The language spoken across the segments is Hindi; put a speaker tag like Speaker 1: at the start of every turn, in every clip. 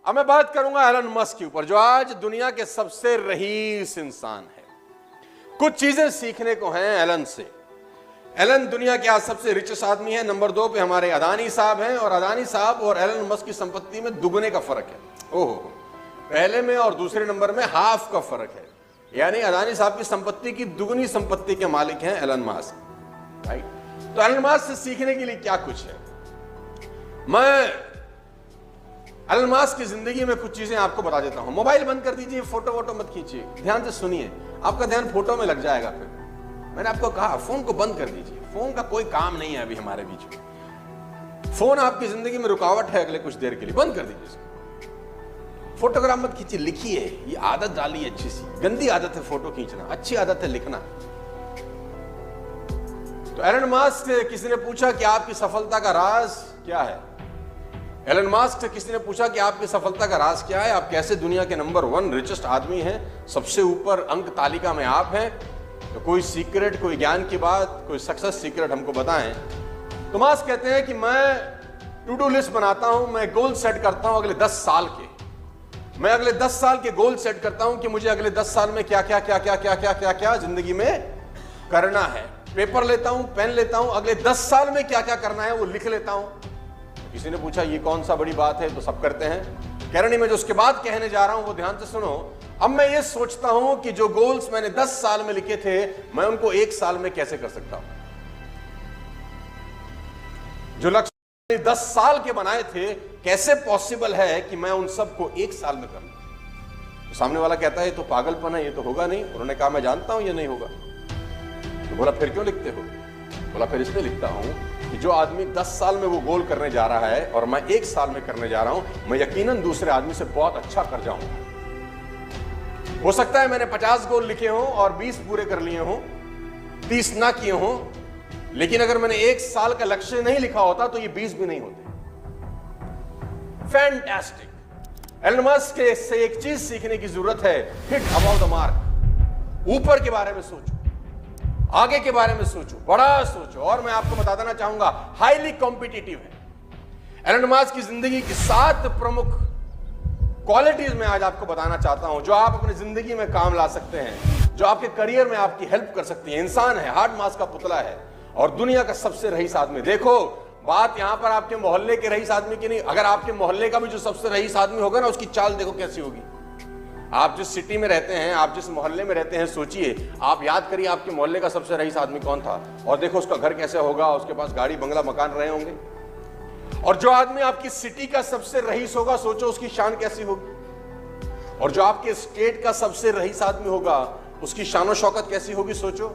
Speaker 1: अब मैं बात करूंगा एलन मस्क के ऊपर, जो आज दुनिया के सबसे रईस इंसान है। कुछ चीजें सीखने को हैं एलन से। एलन दुनिया के आज सबसे रिचेस्ट आदमी है। नंबर 2 पे हमारे अदानी साहब हैं, और अदानी साहब और एलन मस्क की संपत्ति में दुगने का फर्क है। ओहो, पहले में और दूसरे नंबर में हाफ का फर्क है। यानी अदानी साहब की संपत्ति की दुगनी संपत्ति के मालिक हैं एलन मस्क, राइट। तो एलन मस्क से सीखने के लिए क्या कुछ है। मैं एलन मस्क की जिंदगी में कुछ चीजें आपको बता देता हूं। मोबाइल बंद कर दीजिए, फोटो वोटो मत खींचिए, ध्यान से सुनिए, आपका ध्यान फोटो में लग जाएगा। फिर मैंने आपको कहा फोन को बंद कर दीजिए, फोन का कोई काम नहीं है अभी हमारे बीच में। फोन आपकी जिंदगी में रुकावट है अगले कुछ देर के लिए, बंद कर दीजिए। फोटोग्राफ मत खींचिए, लिखिए। ये आदत डालिए अच्छी सी। गंदी आदत है फोटो खींचना, अच्छी आदत है लिखना। तो एलन मस्क से किसी ने पूछा कि आपकी सफलता का राज क्या है। एलन मस्क से किसी ने पूछा कि आपकी सफलता का राज क्या है, आप कैसे दुनिया के नंबर 1 रिचेस्ट आदमी हैं, सबसे ऊपर अंक तालिका में आप हैं। तो कोई सीक्रेट, कोई ज्ञान की बात, कोई सक्सेस सीक्रेट हमको बताएं। तो मस्क कहते हैं कि मैं टू डू लिस्ट बनाता हूं, मैं गोल सेट करता हूं अगले 10 साल के। मैं अगले 10 साल के गोल सेट करता हूं कि मुझे अगले 10 साल में क्या क्या क्या क्या क्या क्या क्या क्या जिंदगी में करना है। पेपर लेता हूं, पेन लेता हूं, अगले 10 साल में क्या क्या करना है वो लिख लेता हूं। किसी ने पूछा ये कौन सा बड़ी बात है, तो सब करते हैं। कह रहे नहीं, मैं जो उसके बाद कहने जा रहा हूं वो ध्यान से सुनो। अब मैं ये सोचता हूं कि जो गोल्स मैंने 10 साल में लिखे थे, मैं उनको 1 साल में कैसे कर सकता हूं। जो लक्ष्य 10 साल के बनाए थे, कैसे पॉसिबल है कि मैं उन सबको 1 साल में कर लूं। तो सामने वाला कहता है तो पागलपन है, ये तो होगा नहीं। उन्होंने कहा मैं जानता हूं ये नहीं होगा। तो बोला फिर क्यों लिखते हो। बोला फिर इसलिए लिखता हूं कि जो आदमी 10 साल में वो गोल करने जा रहा है और मैं 1 साल में करने जा रहा हूं, मैं यकीनन दूसरे आदमी से बहुत अच्छा कर जाऊंगा। हो सकता है मैंने 50 गोल लिखे हों और 20 पूरे कर लिए हों, 30 ना किए हों, लेकिन अगर मैंने 1 साल का लक्ष्य नहीं लिखा होता तो ये 20 भी नहीं होते। फैंटास्टिक। एलन मस्क से एक चीज सीखने की जरूरत है, हिट अबाउट द मार्क। ऊपर के बारे में सोचो, आगे के बारे में सोचो, बड़ा सोचो। और मैं आपको बता देना चाहूंगा, हाईली कॉम्पिटिटिव है। एलन मस्क की जिंदगी की 7 प्रमुख क्वालिटीज में आज आपको बताना चाहता हूं, जो आप अपनी जिंदगी में काम ला सकते हैं, जो आपके करियर में आपकी हेल्प कर सकती है। इंसान है, हार्ड मास का पुतला है और दुनिया का सबसे रईस आदमी। देखो, बात यहां पर आपके मोहल्ले के रईस आदमी की नहीं, अगर आपके मोहल्ले का भी जो सबसे रईस आदमी होगा ना, उसकी चाल देखो कैसी होगी। आप जिस सिटी में रहते हैं, आप जिस मोहल्ले में रहते हैं, सोचिए, आप याद करिए आपके मोहल्ले का सबसे रईस आदमी कौन था, और देखो उसका घर कैसे होगा, उसके पास गाड़ी बंगला मकान रहे होंगे। और जो आदमी आपकी सिटी का सबसे रईस होगा, सोचो उसकी शान कैसी होगी। और जो आपके स्टेट का सबसे रईस आदमी होगा, उसकी शान शौकत कैसी होगी, सोचो।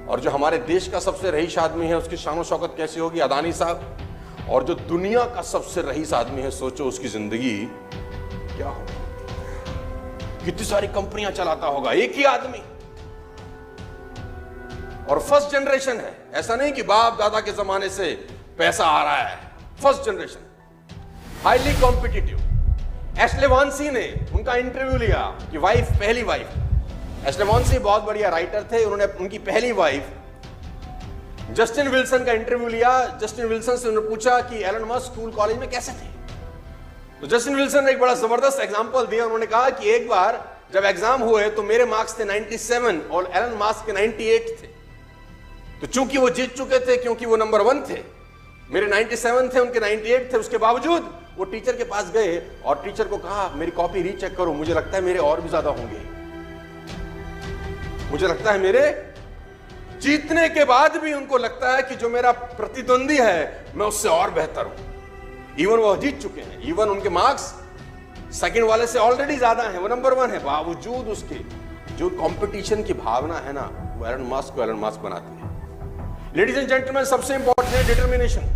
Speaker 1: और जो हमारे देश का सबसे रईस आदमी है, उसकी शान शौकत कैसी होगी, अदानी साहब। और जो दुनिया का सबसे रईस आदमी है, सोचो उसकी जिंदगी क्या होगी, कितनी सारी कंपनियां चलाता होगा एक ही आदमी। और फर्स्ट जनरेशन है, ऐसा नहीं कि बाप दादा के जमाने से पैसा आ रहा है। First generation, highly competitive. Ashlee Vance ने उनका इंटरव्यू लिया कि वाइफ, पहली वाइफ। एशले वॉन्सी बहुत बढ़िया राइटर थे, उन्होंने उनकी पहली वाइफ जस्टिन विल्सन का इंटरव्यू लिया। जस्टिन विल्सन से उन्होंने पूछा कि एलन मस्क स्कूल कॉलेज में कैसे थे। तो जस्टिन विल्सन ने एक बड़ा जबरदस्त एग्जांपल दिया। उन्होंने कहा कि एक बार जब एग्जाम हुए तो मेरे मार्क्स थे 97 और एलन मस्क के 98 थे। तो चूंकि वो जीत चुके थे, क्योंकि वो नंबर 1 थे, मेरे 97 थे, उनके 98 थे, उसके बावजूद वो टीचर के पास गए और टीचर को कहा मेरी कॉपी रीचेक करो, मुझे लगता है मेरे और भी ज्यादा होंगे, मुझे लगता है मेरे। जीतने के बाद भी उनको लगता है कि जो मेरा प्रतिद्वंदी है मैं उससे और बेहतर हूं। इवन वो जीत चुके हैं, इवन उनके मार्क्स सेकंड वाले से ऑलरेडी ज्यादा हैं, वो नंबर 1 है, बावजूद उसके जो कंपटीशन की भावना है ना, वो एलन मस्क को एलन मस्क बनाती है। लेडीज एंड जेंटलमैन, सबसे इंपॉर्टेंट है डिटर्मिनेशन।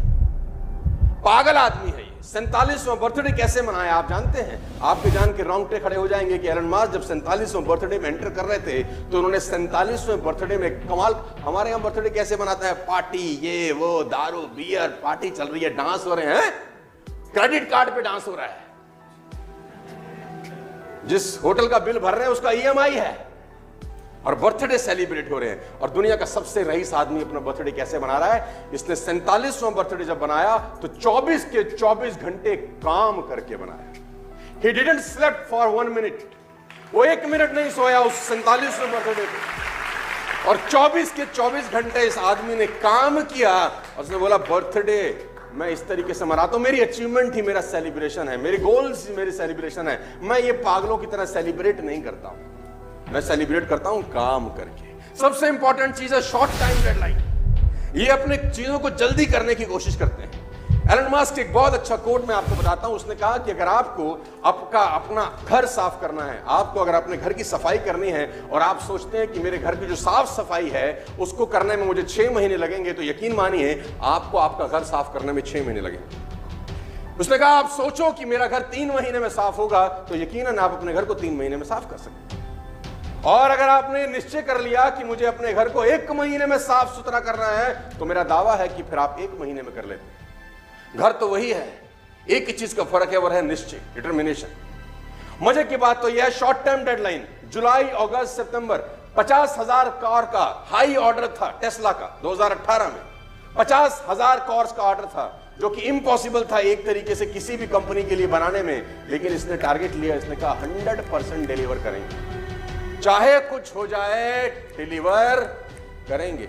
Speaker 1: पागल आदमी है ये। 47वां बर्थडे कैसे मनाया आप जानते हैं। आपके जान के रोंगटे खड़े हो जाएंगे कि एलन मस्क जब 47वां बर्थडे में एंटर कर रहे थे तो उन्होंने 47वें बर्थडे में कमाल। हमारे यहां बर्थडे कैसे मनाता है, पार्टी, ये वो, दारू बियर, पार्टी चल रही है, डांस हो रहे हैं, क्रेडिट कार्ड पे डांस हो रहा है, जिस होटल का बिल भर रहे हैं उसका EMI है, और बर्थडे सेलिब्रेट हो रहे हैं। और दुनिया का सबसे रईस आदमी अपना बर्थडे कैसे मना रहा है, इसने 47वां बर्थडे जब बनाया तो 24 के 24 घंटे काम करके बनाया। He didn't slept for 1 minute. वो 1 मिनट नहीं सोया उस 47वें बर्थडे पे, और 24 के 24 घंटे इस आदमी ने काम किया। और उसने बोला बर्थडे मैं इस तरीके से मनाता हूं, मेरी अचीवमेंट ही मेरा सेलिब्रेशन है, मेरे गोल्स ही मेरी सेलिब्रेशन है। मैं ये पागलों की तरह सेलिब्रेट नहीं करता हूं, मैं सेलिब्रेट करता हूं काम करके। सबसे इंपॉर्टेंट चीज है शॉर्ट टाइम डेडलाइन। ये अपने चीजों को जल्दी करने की कोशिश करते हैं। एलन मस्क एक बहुत अच्छा कोट मैं आपको बताता हूं। उसने कहा कि अगर आपको आपका अपना घर साफ करना है, आपको अगर अपने घर की सफाई करनी है, और आप सोचते हैं कि मेरे घर की जो साफ सफाई है उसको करने में मुझे 6 महीने लगेंगे, तो यकीन मानिए आपको आपका घर साफ करने में 6 महीने लगेंगे। उसने कहा आप सोचो कि मेरा घर 3 महीने में साफ होगा, तो यकीनन आप अपने घर को 3 महीने में साफ कर सकते हैं। और अगर आपने निश्चय कर लिया कि मुझे अपने घर को 1 महीने में साफ सुथरा करना है, तो मेरा दावा है कि फिर आप 1 महीने में कर लेते हैं। घर तो वही है, एक ही चीज का फर्क है, वो है निश्चय, डिटर्मिनेशन। मजे की बात तो यह है शॉर्ट टर्म डेडलाइन। जुलाई, अगस्त, सितंबर 50,000 कार का हाई ऑर्डर था टेस्ला का 2018 में। 50,000 कार्स का ऑर्डर था, जो कि इम्पॉसिबल था एक तरीके से किसी भी कंपनी के लिए बनाने में। लेकिन इसने टारगेट लिया, इसने कहा 100% डिलीवर करेंगे, चाहे कुछ हो जाए डिलीवर करेंगे।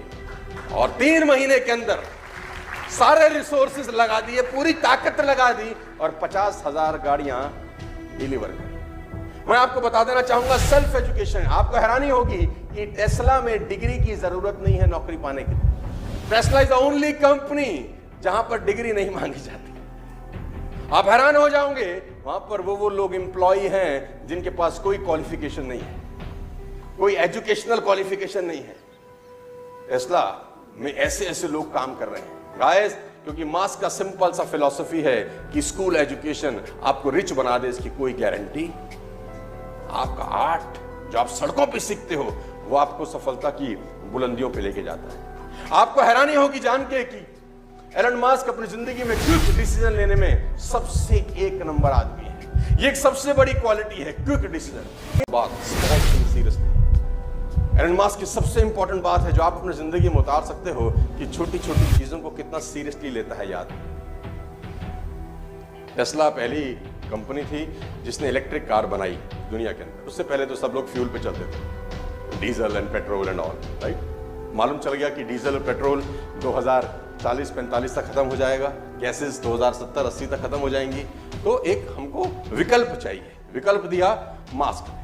Speaker 1: और 3 महीने के अंदर सारे रिसोर्सेज लगा दिए, पूरी ताकत लगा दी, और 50,000 गाड़ियां डिलीवर करी। मैं आपको बता देना चाहूंगा सेल्फ एजुकेशन। आपको हैरानी होगी कि टेस्ला में डिग्री की जरूरत नहीं है नौकरी पाने के लिए। Tesla is the only company जहां पर डिग्री नहीं मांगी जाती। आप हैरान हो जाओगे, वहां पर वो लोग एम्प्लॉय हैं जिनके पास कोई क्वालिफिकेशन नहीं है, कोई एजुकेशनल क्वालिफिकेशन नहीं है। टेस्ला में ऐसे ऐसे लोग काम कर रहे हैं गाइस, क्योंकि मास्क का सिंपल सा फिलॉसफी है कि स्कूल एजुकेशन आपको रिच बना दे, इसकी कोई गारंटी। आपका आर्ट जो आप सड़कों पे सीखते हो वो आपको सफलता की बुलंदियों पे लेके जाता है। आपको हैरानी होगी जान के कि एलन मस्क अपनी जिंदगी में क्विक डिसीजन लेने में सबसे 1 नंबर आदमी है। ये एक सबसे बड़ी क्वालिटी है, क्विक डिसीजन। बात सीरियसली एलन मस्क की सबसे इंपॉर्टेंट बात है जो आप अपनी जिंदगी में उतार सकते हो कि छोटी छोटी चीजों को कितना सीरियसली लेता है। याद, टेस्ला पहली कंपनी थी जिसने इलेक्ट्रिक कार बनाई दुनिया के अंदर। उससे पहले तो सब लोग फ्यूल पे चलते थे, diesel and petrol and all, right. मालूम चल गया कि डीजल और पेट्रोल 2040-45 तक खत्म हो जाएगा, गैसेस 2070-80 तक खत्म हो जाएंगी। तो एक हमको विकल्प चाहिए। विकल्प दिया मस्क ने,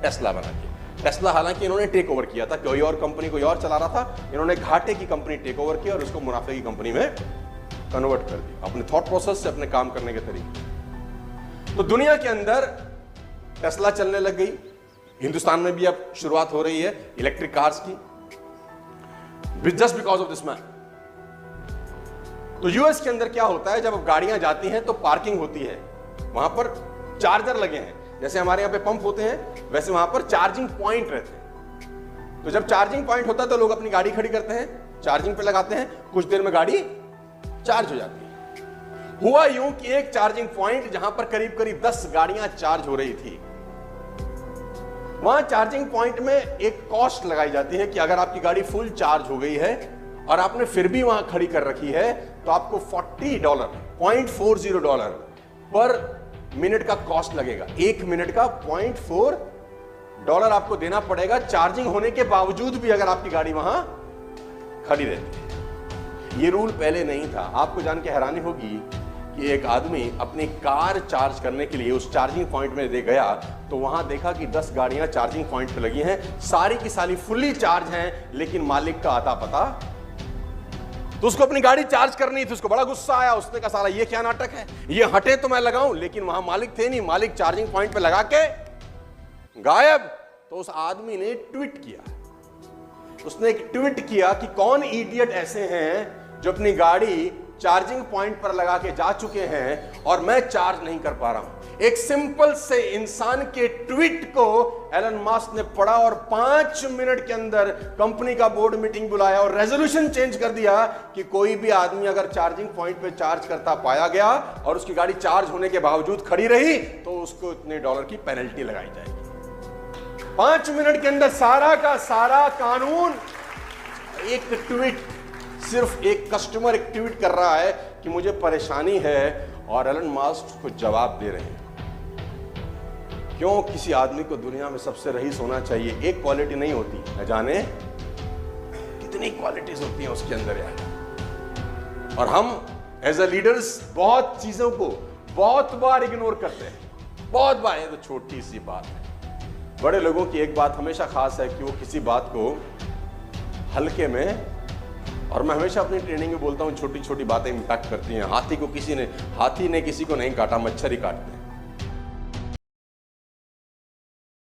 Speaker 1: टेस्ला बना के। टेस्ला हालांकि इन्होंने टेक ओवर किया था, कोई और कंपनी कोई और चला रहा था, इन्होंने घाटे की कंपनी टेक ओवर किया और उसको मुनाफे की कंपनी में कन्वर्ट कर दिया, अपने थॉट प्रोसेस से, अपने काम करने के तरीके। तो दुनिया के अंदर टेस्ला चलने लग गई। हिंदुस्तान में भी अब शुरुआत हो रही है इलेक्ट्रिक कार्स की, just because of this man. तो यूएस के अंदर क्या होता है, जब गाड़ियां जाती हैं तो पार्किंग होती है, वहां पर चार्जर लगे हैं। जैसे हमारे यहाँ पे पंप होते हैं, वैसे वहां पर चार्जिंग पॉइंट रहते हैं। तो जब चार्जिंग पॉइंट होता है तो लोग अपनी गाड़ी खड़ी करते हैं, चार्जिंग पे लगाते हैं, कुछ देर में गाड़ी चार्ज हो जाती है। हुआ यूं कि एक चार्जिंग पॉइंट जहां पर करीब करीब 10 गाड़ियां चार्ज हो रही थी, वहां चार्जिंग पॉइंट में एक कॉस्ट लगाई जाती है कि अगर आपकी गाड़ी फुल चार्ज हो गई है और आपने फिर भी वहां खड़ी कर रखी है, तो आपको $40 पर मिनट का कॉस्ट लगेगा। 1 मिनट का $0.4 आपको देना पड़ेगा, चार्जिंग होने के बावजूद भी अगर आपकी गाड़ी वहां खड़ी रहती है। ये रूल पहले नहीं था। आपको जान के हैरानी होगी कि एक आदमी अपनी कार चार्ज करने के लिए उस चार्जिंग पॉइंट में दे गया, तो वहां देखा कि 10 गाड़ियां चार्जिंग पॉइंट पे लगी हैं, सारी की सारी फुल्ली चार्ज हैं, लेकिन मालिक का आता पता। तो उसको अपनी गाड़ी चार्ज करनी थी, उसको बड़ा गुस्सा आया। उसने कहा साला ये क्या नाटक है, ये हटे तो मैं लगाऊं, लेकिन वहां मालिक थे नहीं, मालिक चार्जिंग पॉइंट पे लगा के गायब। तो उस आदमी ने ट्वीट किया, उसने एक ट्वीट किया कि कौन इडियट ऐसे हैं जो अपनी गाड़ी चार्जिंग पॉइंट पर लगा के जा चुके हैं और मैं चार्ज नहीं कर पा रहा हूं। एक सिंपल से इंसान के ट्वीट को एलन मस्क ने पढ़ा और 5 मिनट के अंदर कंपनी का बोर्ड मीटिंग बुलाया और रेजोल्यूशन चेंज कर दिया कि कोई भी आदमी अगर चार्जिंग पॉइंट पे चार्ज करता पाया गया और उसकी गाड़ी चार्ज होने के बावजूद खड़ी रही, तो उसको इतने डॉलर की पेनल्टी लगाई जाएगी। 5 मिनट के अंदर सारा का सारा कानून एक ट्वीट, सिर्फ एक कस्टमर एक ट्वीट कर रहा है कि मुझे परेशानी है और एलन मस्क को जवाब दे रहे हैं। क्यों किसी आदमी को दुनिया में सबसे रईस होना चाहिए? एक क्वालिटी नहीं होती, न जाने कितनी क्वालिटीज होती हैं उसके अंदर यार। और हम एज अ लीडर्स बहुत चीजों को बहुत बार इग्नोर करते हैं, बहुत बार। ये तो छोटी सी बात है। बड़े लोगों की एक बात हमेशा खास है कि वो किसी बात को हल्के में, और मैं हमेशा अपनी ट्रेनिंग में बोलता हूँ छोटी छोटी बातें इंपैक्ट करती हैं। हाथी ने किसी को नहीं काटा, मच्छर ही काटते हैं।